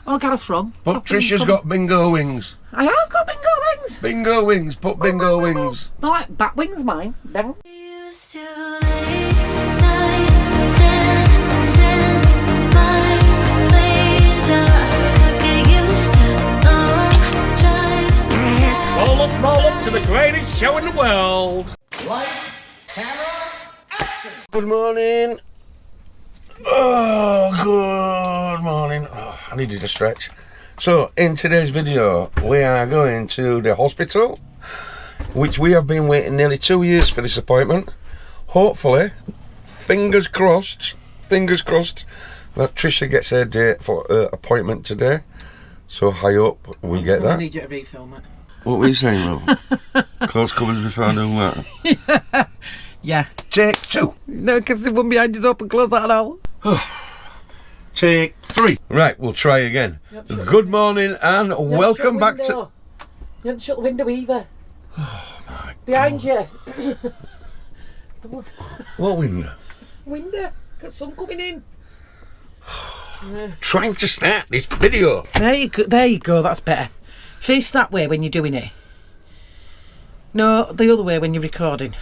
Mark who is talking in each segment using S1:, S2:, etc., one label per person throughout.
S1: Oh, Gareth wrong.
S2: But Trisha's got bingo wings.
S1: I have got bingo wings.
S2: Bingo wings. Put bingo wings.
S1: They're like bat wings, mine. Them. Roll up to the greatest show in the world.
S3: Lights, camera, action!
S2: Good morning. Oh, good morning. Oh, I needed a stretch. So, in today's video, we are going to the hospital, which we have been waiting nearly 2 years for this appointment. Hopefully, fingers crossed, that Trisha gets her date for her appointment today. So, I hope we get that.
S1: I need you to refilm it.
S2: What were you saying, love? Close covers before doing what?
S1: Yeah.
S2: Take 2.
S1: No, because the one behind you's open, close that all.
S2: Take 3. Right, we'll try again. Good morning and welcome back to...
S1: You haven't shut the window either.
S2: Oh my
S1: Behind
S2: God.
S1: you.
S2: What window?
S1: Window. Got sun coming in.
S2: Trying to start this video.
S1: There you go, that's better. Face that way when you're doing it. No, the other way when you're recording.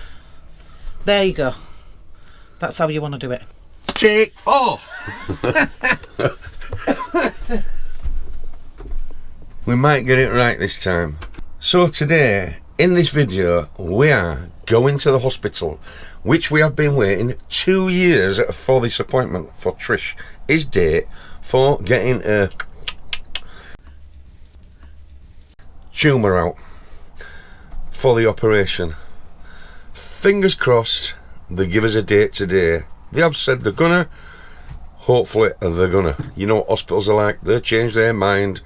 S1: There you go. That's how you want to do it.
S2: Take 4. We might get it right this time. So today, in this video, we are going to the hospital, which we have been waiting 2 years for this appointment for Trish. His date for getting a tumour out for the operation. Fingers crossed they give us a date today. They have said they're gonna. Hopefully they're gonna. You know what hospitals are like, they change their mind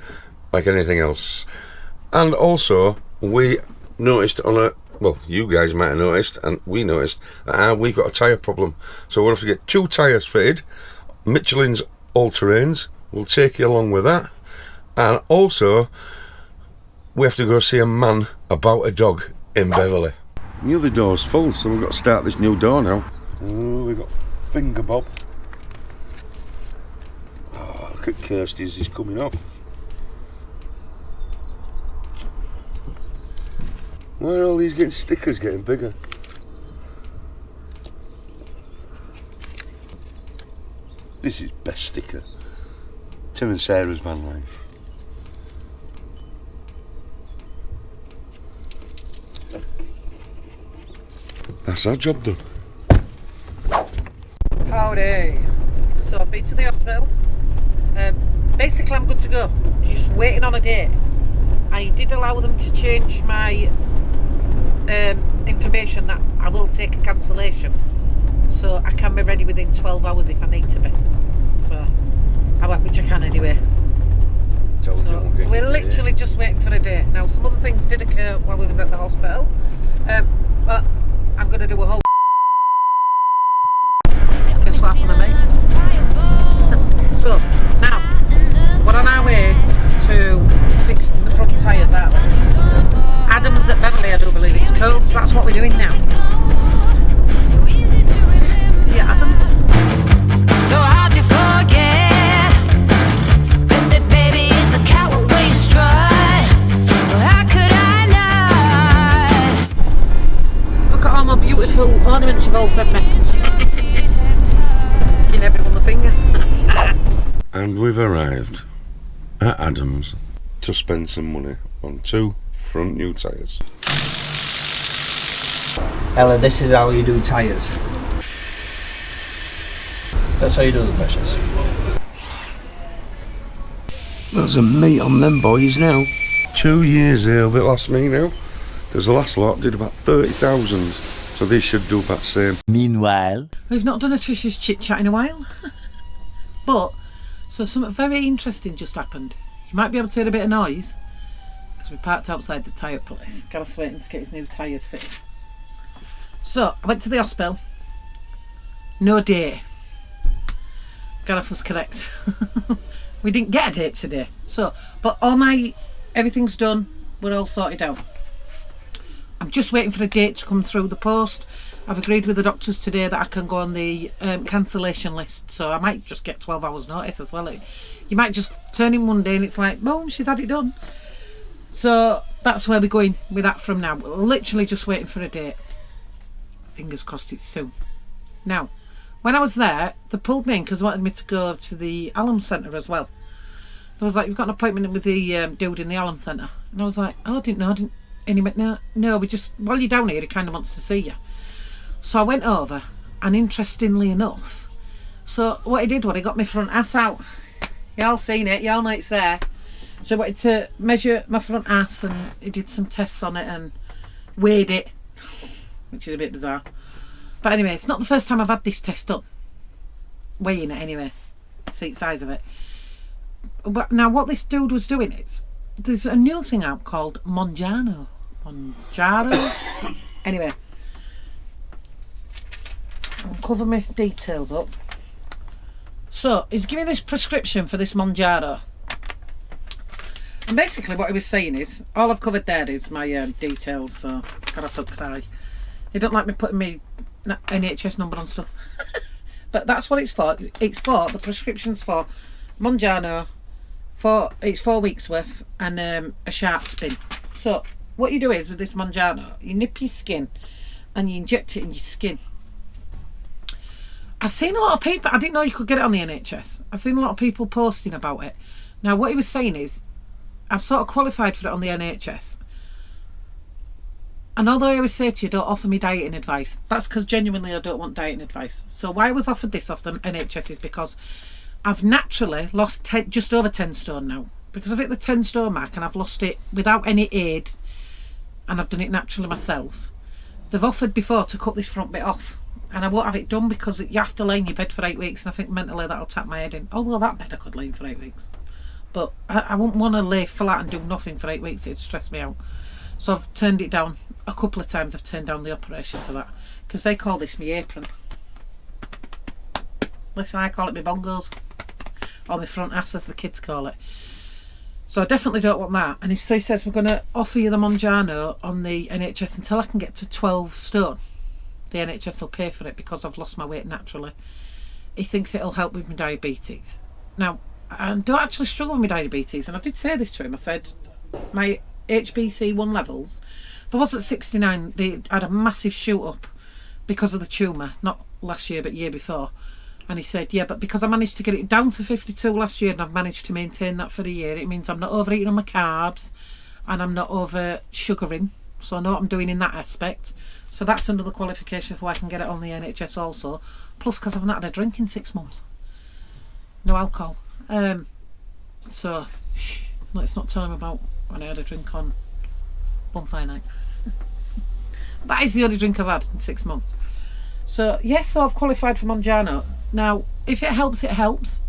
S2: like anything else. And also we noticed on a, well, you guys might have noticed and we noticed that we've got a tyre problem, so we'll have to get 2 tyres fitted. Michelin's all-terrains, we'll take you along with that. And also we have to go see a man about a dog in Beverley. The other door's full, so we've got to start this new door now. Oh, we've got finger bob. Oh, look at Kirsty's, he's coming off. Why are all these stickers getting bigger? This is best sticker. Tim and Sarah's van life. That's our job done.
S1: Howdy. So I've been to the hospital. Basically I'm good to go. Just waiting on a date. I did allow them to change my information that I will take a cancellation. So I can be ready within 12 hours if I need to be. So I won't, which I can anyway. So we're literally just waiting for a date. Now some other things did occur while we was at the hospital. But I'm going to do a whole guess what happened to me. So now we're on our way to fix the front tyres, aren't we? Adams at Beverley, I do believe it's called, so that's what we're doing now. See you, Adams.
S4: So hard to forget that baby is a coward way strut. How could I not?
S1: Look at all my beautiful ornaments you've all sent me. You never on the finger.
S2: And we've arrived at Adams to spend some money on 2 front new tyres.
S5: Ella, this is how you do tyres. That's how you do the pressures.
S2: There's a meat on them boys now. 2 years they'll be last me now. Because the last lot did about 30,000, so they should do about the same.
S5: Meanwhile,
S1: We've not done a Trish's chit chat in a while. But, so something very interesting just happened. You might be able to hear a bit of noise because we parked outside the tyre place. Gareth's waiting to get his new tyres fitted. So, I went to the hospital. No date. Gareth was correct. We didn't get a date today. So, but everything's done. We're all sorted out. I'm just waiting for a date to come through the post. I've agreed with the doctors today that I can go on the cancellation list, so I might just get 12 hours notice as well. You might just turning Monday and it's like, boom, she's had it done. So that's where we're going with that from now. We're literally just waiting for a date. Fingers crossed it's soon. Now, when I was there, they pulled me in because they wanted me to go to the Alum Centre as well. They was like, you've got an appointment with the dude in the Alum Centre. And I was like, oh, I didn't know. And he went, no, we just, while you're down here, he kind of wants to see you. So I went over, and interestingly enough, so what he did was he got my front ass out. Y'all seen it, y'all know it's there. So I wanted to measure my front ass, and he did some tests on it and weighed it, which is a bit bizarre. But anyway, it's not the first time I've had this test done. Weighing it anyway, see the size of it. But now what this dude was doing is, there's a new thing out called Monjaro. Anyway, I'll cover my details up. So he's giving me this prescription for this Monjaro. And basically what he was saying is, all I've covered there is my details, so gotta have to cry. He don't like me putting my NHS number on stuff. But that's what it's for. It's for, the prescription's for Monjaro, it's 4 weeks worth, and a sharp spin. So what you do is, with this Monjaro, you nip your skin and you inject it in your skin. I've seen a lot of people, I didn't know you could get it on the NHS. I've seen a lot of people posting about it. Now what he was saying is, I've sort of qualified for it on the NHS. And although I always say to you, don't offer me dieting advice, that's because genuinely I don't want dieting advice. So why I was offered this off the NHS is because I've naturally lost just over 10 stone now. Because I've hit the 10 stone mark and I've lost it without any aid, and I've done it naturally myself. They've offered before to cut this front bit off, and I won't have it done because you have to lay in your bed for 8 weeks, and I think mentally that'll tap my head in. Although that bed I could lay in for 8 weeks. But I wouldn't want to lay flat and do nothing for 8 weeks, it'd stress me out. So I've turned it down. A couple of times I've turned down the operation for that. Because they call this my apron. Listen, I call it my bongos. Or my front ass, as the kids call it. So I definitely don't want that. And so he says, we're going to offer you the Monjaro on the NHS until I can get to 12 stone. The NHS will pay for it because I've lost my weight naturally. He thinks it'll help with my diabetes. Now, I don't actually struggle with my diabetes. And I did say this to him. I said, my HbC1 levels, there was at 69. They had a massive shoot up because of the tumour. Not last year, but year before. And he said, yeah, but because I managed to get it down to 52 last year and I've managed to maintain that for a year, it means I'm not overeating on my carbs and I'm not over sugaring. So I know what I'm doing in that aspect. So that's another qualification for why I can get it on the NHS also. Plus, because I've not had a drink in 6 months. No alcohol. So, let's not tell him about when I had a drink on bonfire night. That is the only drink I've had in 6 months. So, yes, so I've qualified for Monjaro. Now, if it helps, it helps.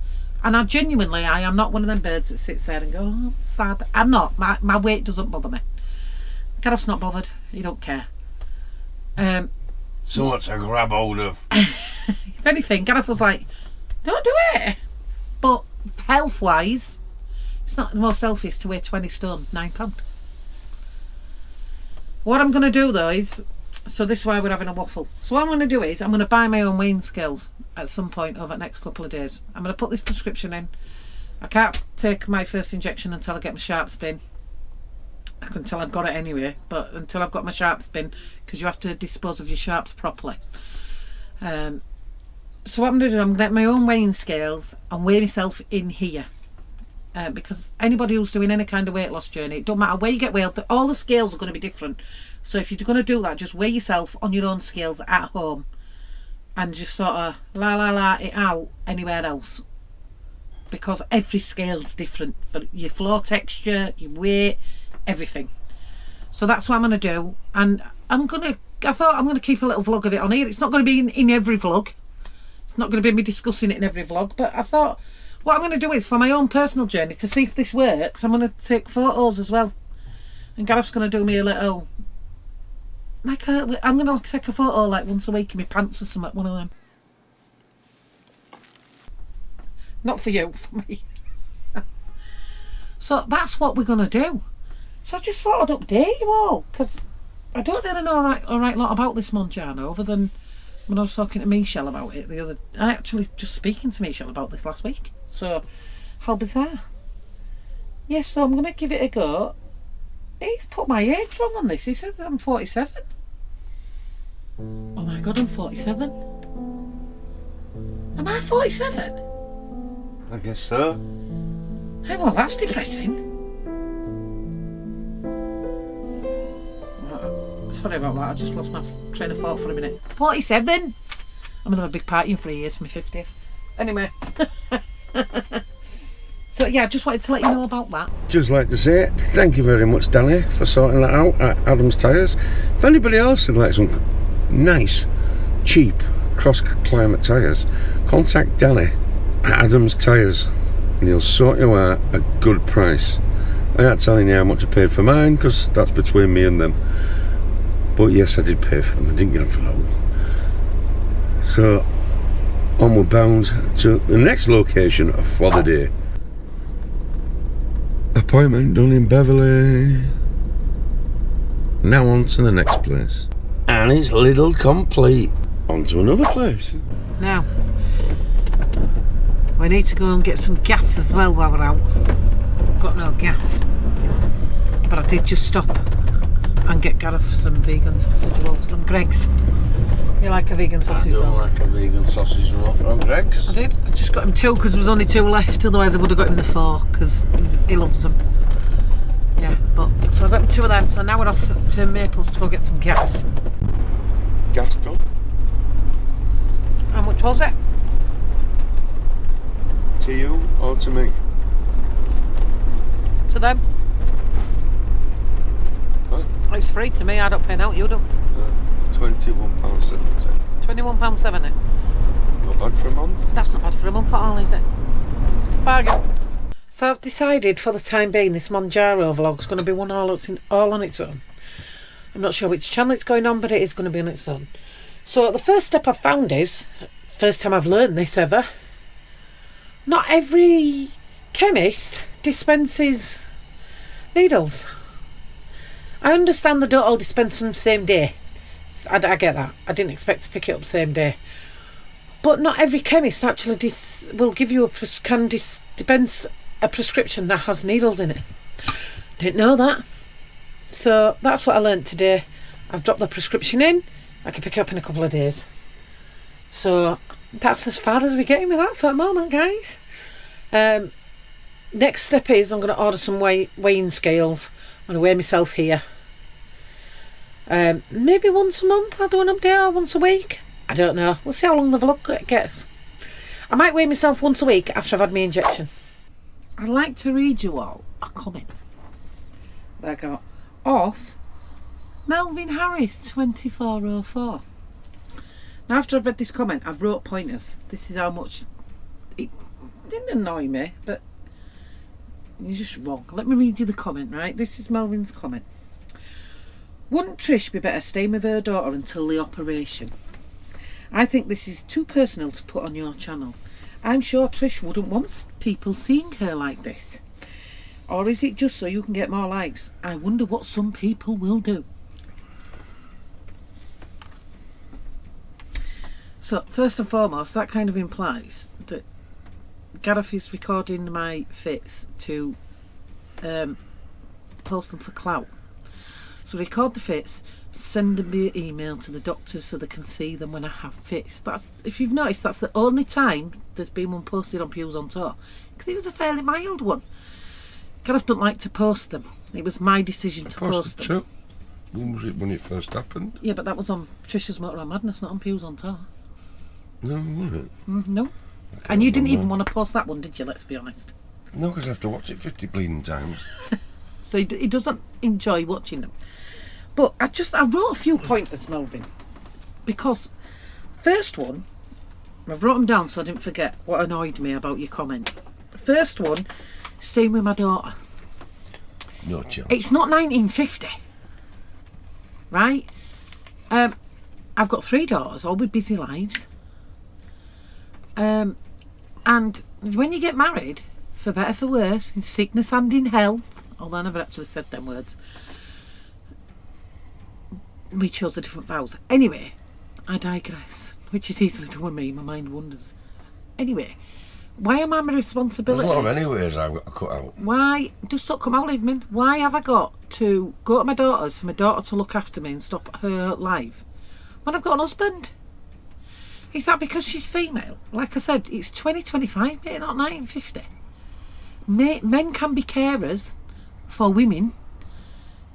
S1: And I am not one of them birds that sits there and goes, oh, sad. I'm not. My weight doesn't bother me. Gareth's not bothered. He don't care.
S2: So much to grab hold of.
S1: If anything, Gareth was like, don't do it. But health-wise, it's not the most healthiest to weigh 20 stone, £9. What I'm going to do though is, so this is why we're having a waffle. So what I'm going to do is, I'm going to buy my own weighing scales at some point over the next couple of days. I'm going to put this prescription in. I can't take my first injection until I get my sharp spin. Until I've got it anyway, but until I've got my sharp spin, because you have to dispose of your sharps properly. So what I'm going to do, I'm going to get my own weighing scales and weigh myself in here. Because anybody who's doing any kind of weight loss journey, it don't matter where you get weighed, all the scales are going to be different. So if you're going to do that, just weigh yourself on your own scales at home and just sort of la it out anywhere else, because every scale's different for your floor texture, your weight, everything. So that's what I'm going to do, and I thought I'm going to keep a little vlog of it on here. It's not going to be in every vlog. It's not going to be me discussing it in every vlog, but I thought what I'm going to do is, for my own personal journey, to see if this works, I'm going to take photos as well. And Gareth's going to do me a little, I'm going to take a photo like once a week in my pants or something, one of them. Not for you, for me. So that's what we're going to do. So I just thought I'd update you all, because I don't really know a right lot about this Monjaro, other than when I was talking to Michelle about it I actually just speaking to Michelle about this last week. So how bizarre. Yeah, so I'm going to give it a go. He's put my age wrong on this. He said that I'm 47. Oh my God, I'm 47. Am I 47?
S2: I guess so.
S1: Oh, well, that's depressing. Sorry about that, I just lost my train of thought for a minute. 47? I'm going to have a big party in 3 years for my 50th. Anyway. So yeah, I just wanted to let you know about that.
S2: Just like to say thank you very much, Danny, for sorting that out at Adams Tyres. If anybody else would like some nice, cheap, cross-climate tyres, contact Danny at Adams Tyres and he'll sort you out a good price. I'm not telling you how much I paid for mine because that's between me and them. But yes, I did pay for them. I didn't get them for long. So, onward bound to the next location for the day. Appointment done in Beverley. Now on to the next place. And it's little complete. On to another place.
S1: Now, we need to go and get some gas as well while we're out. I've got no gas. But I did just stop and get Gareth some vegan sausage rolls from Greg's. You like a vegan sausage roll?
S2: I don't like a vegan sausage roll from Greg's.
S1: I did. I just got him 2 because there was only 2 left. Otherwise, I would have got him the 4 because he loves them. Yeah, but so I got him 2 of them. So now we're off to Maples to go get some gas.
S2: Gas done.
S1: How much was it?
S2: To you or to me?
S1: To them.
S2: Huh?
S1: It's free to me. I don't pay out. You do.
S2: £21.70.
S1: £21.70.
S2: Not bad for a month.
S1: That's not bad for a month at all, is it? Bargain. So I've decided for the time being this Monjaro vlog's going to be one all on its own. I'm not sure which channel it's going on, but it is going to be on its own. So the first step I've found is, first time I've learned this ever, not every chemist dispenses needles. I understand they don't all dispense them the same day. I get that. I didn't expect to pick it up the same day. But not every chemist actually will give you can dispense a prescription that has needles in it. Didn't know that. So that's what I learnt today. I've dropped the prescription in. I can pick it up in a couple of days. So that's as far as we're getting with that for the moment, guys. Next step is I'm going to order some weighing scales. I'm going to weigh myself here. Maybe once a month I'll do an update, or once a week. I don't know. We'll see how long the vlog gets. I might weigh myself once a week after I've had my injection. I'd like to read you all a comment that I got off Melvin Harris 2404. Now after I've read this comment, I've wrote pointers. This is how much it didn't annoy me, but you're just wrong. Let me read you the comment, right? This is Melvin's comment. Wouldn't Trish be better staying with her daughter until the operation? I think this is too personal to put on your channel. I'm sure Trish wouldn't want people seeing her like this. Or is it just so you can get more likes? I wonder what some people will do. So, first and foremost, that kind of implies that Gareth is recording my fits to post them for clout. So record the fits, send them via email to the doctors so they can see them when I have fits. That's, if you've noticed, that's the only time there's been one posted on Pughs on Tour, because it was a fairly mild one. Gareth don't like to post them. It was my decision to post them.
S2: Two. When was it when it first happened?
S1: Yeah, but that was on Trisha's Motorway Madness, not on Pughs on Tour.
S2: No, was it?
S1: No. And you didn't even want to post that one, did you? Let's be honest.
S2: No, because I have to watch it 50 bleeding times.
S1: So he doesn't enjoy watching them. But I wrote a few pointers, Melvin, because first one, I've wrote them down so I didn't forget what annoyed me about your comment. First one, staying with my daughter.
S2: No chance.
S1: It's not 1950, right? I've got 3 daughters, all with busy lives. And when you get married, for better for worse, in sickness and in health, although I never actually said them words, we chose the different vows. Anyway, I digress, which is easily done with me, my mind wanders. Anyway, Why am I my
S2: There's
S1: responsibility?
S2: a lot of anyways I've got to cut out.
S1: Why, just don't come out, evening. Why have I got to go to my daughter's for my daughter to look after me and stop her life when I've got an husband? Is that because she's female? Like I said, it's 2025, mate, not 1950. Men can be carers for women.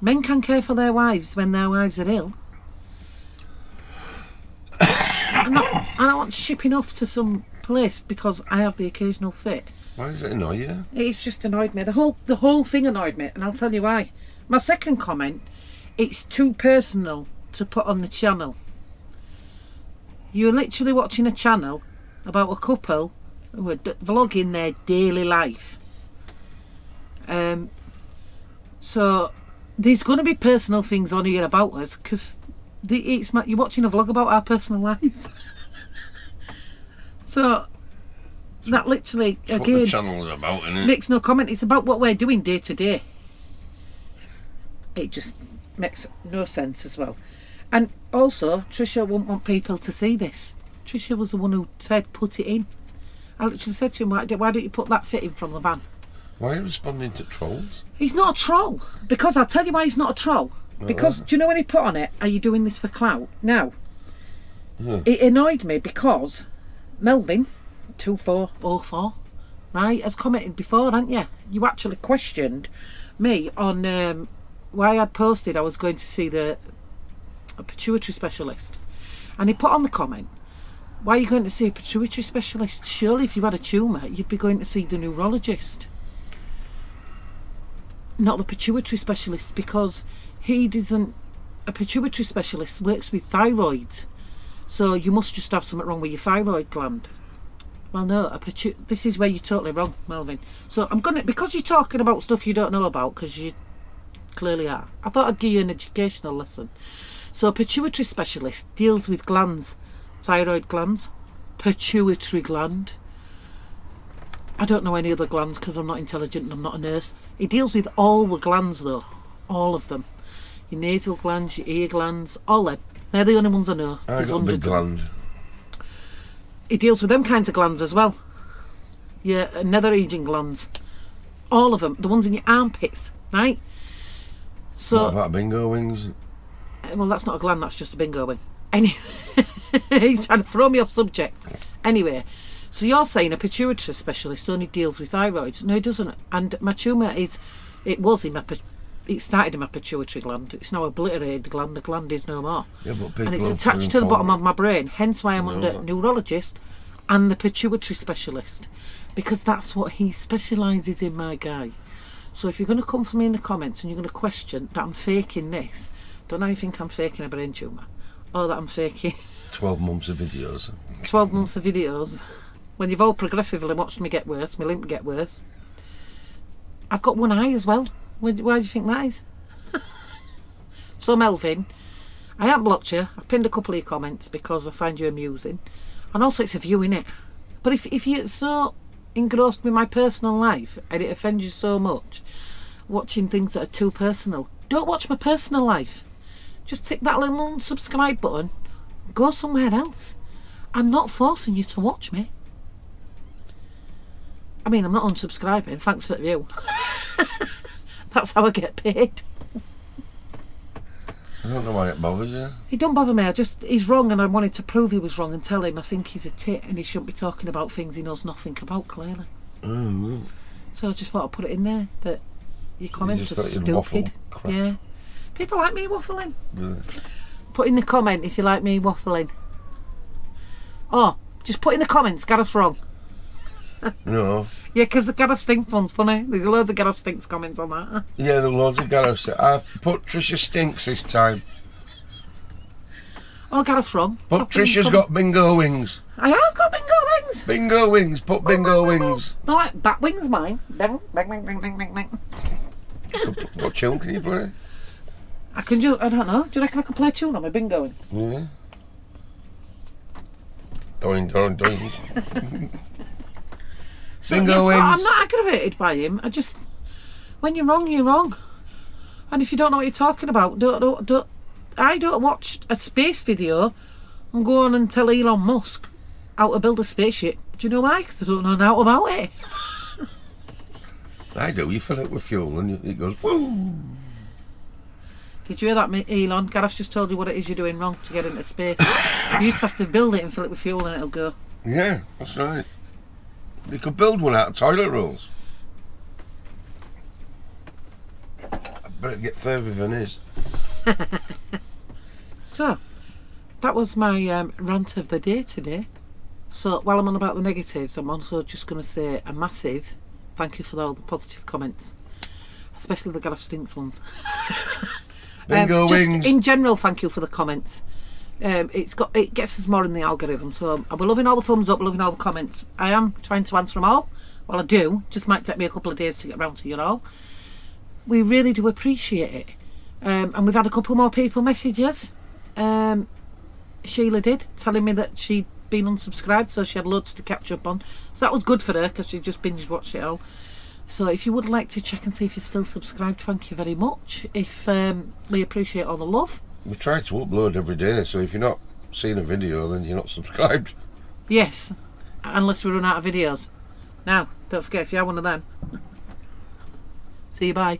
S1: Men can care for their wives when their wives are ill. I'm not shipping off to some place because I have the occasional fit.
S2: Why does it annoy you?
S1: It's just annoyed me. The whole thing annoyed me, and I'll tell you why. My second comment, it's too personal to put on the channel. You're literally watching a channel about a couple who are vlogging their daily life. So there's going to be personal things on here about us because you're watching a vlog about our personal life. So that literally,
S2: That's
S1: again,
S2: what the channel's about, innit?
S1: makes no comment. It's about what we're doing day to day. It just makes no sense as well. And also, Trisha wouldn't want people to see this. Trisha was the one who said put it in. I literally said to him, why don't you put that fit in from the van?
S2: Why are you responding to trolls?
S1: He's not a troll. Because I'll tell you why he's not a troll. Because, do you know when he put on it, are you doing this for clout? Now, it annoyed me because Melvin, 2404, right, has commented before, haven't you? You actually questioned me on why I'd posted I was going to see a pituitary specialist. And he put on the comment, why are you going to see a pituitary specialist? Surely if you had a tumour, you'd be going to see the neurologist. Not the pituitary specialist, because he doesn't. A pituitary specialist works with thyroids, so you must just have something wrong with your thyroid gland. Well, no, this is where you're totally wrong, Melvin. So I'm gonna, because you're talking about stuff you don't know about, because you clearly are. I thought I'd give you an educational lesson. So a pituitary specialist deals with glands, thyroid glands, pituitary gland. I don't know any other glands because I'm not intelligent and I'm not a nurse. He deals with all the glands though, all of them. Your nasal glands, your ear glands, all them. They're the only ones I know.
S2: I
S1: There's
S2: got a big
S1: hundreds of them.
S2: gland.
S1: He deals with them kinds of glands as well. Your nether region glands, all of them. The ones in your armpits, right? So,
S2: What about bingo wings?
S1: well, that's not a gland. That's just a bingo wing. Anyway, he's trying to throw me off subject. Anyway. So you're saying a pituitary specialist only deals with thyroids? No, he doesn't. And my tumour it started in my pituitary gland. It's now obliterated the gland. The gland is no more.
S2: Yeah, but big
S1: And it's
S2: lump
S1: attached to the
S2: going
S1: bottom
S2: forward.
S1: of my brain. Hence why I'm under neurologist and the pituitary specialist, because that's what he specialises in, my guy. So if you're going to come for me in the comments and you're going to question that I'm faking this, don't know you think I'm faking a brain tumour, or that I'm faking
S2: 12 months of videos.
S1: 12 months of videos. When you've all progressively watched me get worse, my limp get worse. I've got one eye as well. Why do you think that is? So Melvin, I haven't blocked you. I pinned a couple of your comments because I find you amusing. And also it's a view, innit? But if you're so engrossed with my personal life and it offends you so much, watching things that are too personal, don't watch my personal life. Just tick that little unsubscribe button. Go somewhere else. I'm not forcing you to watch me. I mean, I'm not unsubscribing. Thanks for the view. That's how I get paid.
S2: I don't know why it bothers you.
S1: He don't bother me. He's wrong, and I wanted to prove he was wrong and tell him I think he's a tit and he shouldn't be talking about things he knows nothing about, clearly. So I just thought I'd put it in there that your comments are
S2: just thought you'd waffle
S1: stupid.
S2: crap.
S1: Yeah. People like me waffling.
S2: Yeah.
S1: Put in the comment if you like me waffling. Oh, just put in the comments, Gareth's wrong.
S2: No.
S1: Yeah, because the Gareth Stinks one's funny. There's loads of Gareth Stinks comments on that.
S2: Yeah, there are loads of Gareths. I've put Trisha stinks this time.
S1: Oh, Gareth's wrong.
S2: But
S1: I'll put in the
S2: Trisha's got bingo wings.
S1: I have got bingo wings.
S2: Bingo wings. Put bingo wings.
S1: They're like bat wings, mine. Bang, bang, bang, bang, bang, bang, bang.
S2: What tune can you play?
S1: I don't know. Do you reckon I could play a tune on my bingo wing?
S2: Yeah. Doing, doing, doing.
S1: So,
S2: Bingo
S1: yeah, so
S2: wings.
S1: I'm not aggravated by him. When you're wrong, you're wrong. And if you don't know what you're talking about, I don't watch a space video and go on and tell Elon Musk how to build a spaceship Do you know why? Because I don't know now about it.
S2: I do. You fill it with fuel and it goes woo.
S1: Did you hear that, Elon? Gareth's just told you what it is you're doing wrong to get into space. You used to have to build it and fill it with fuel and it'll go.
S2: Yeah, that's right. They could build one out of toilet rolls. I better get further than his.
S1: So, that was my rant of the day today. So, while I'm on about the negatives, I'm also just going to say a massive thank you for all the positive comments, especially the Gareth Stinks ones.
S2: Bingo
S1: just
S2: wings.
S1: in general, thank you for the comments. It gets us more in the algorithm. So we're loving all the thumbs up, loving all the comments. I am trying to answer them all. Well, I do. Just might take me a couple of days to get around to you all. We really do appreciate it. And we've had a couple more people message us. Sheila did, telling me that she'd been unsubscribed, so she had loads to catch up on. So that was good for her because she just binge watched it all. So if you would like to check and see if you're still subscribed, thank you very much. If we appreciate all the love.
S2: We try to upload every day, so if you're not seeing a video, then you're not subscribed.
S1: Yes, unless we run out of videos. Now, don't forget, if you are one of them. See you, bye.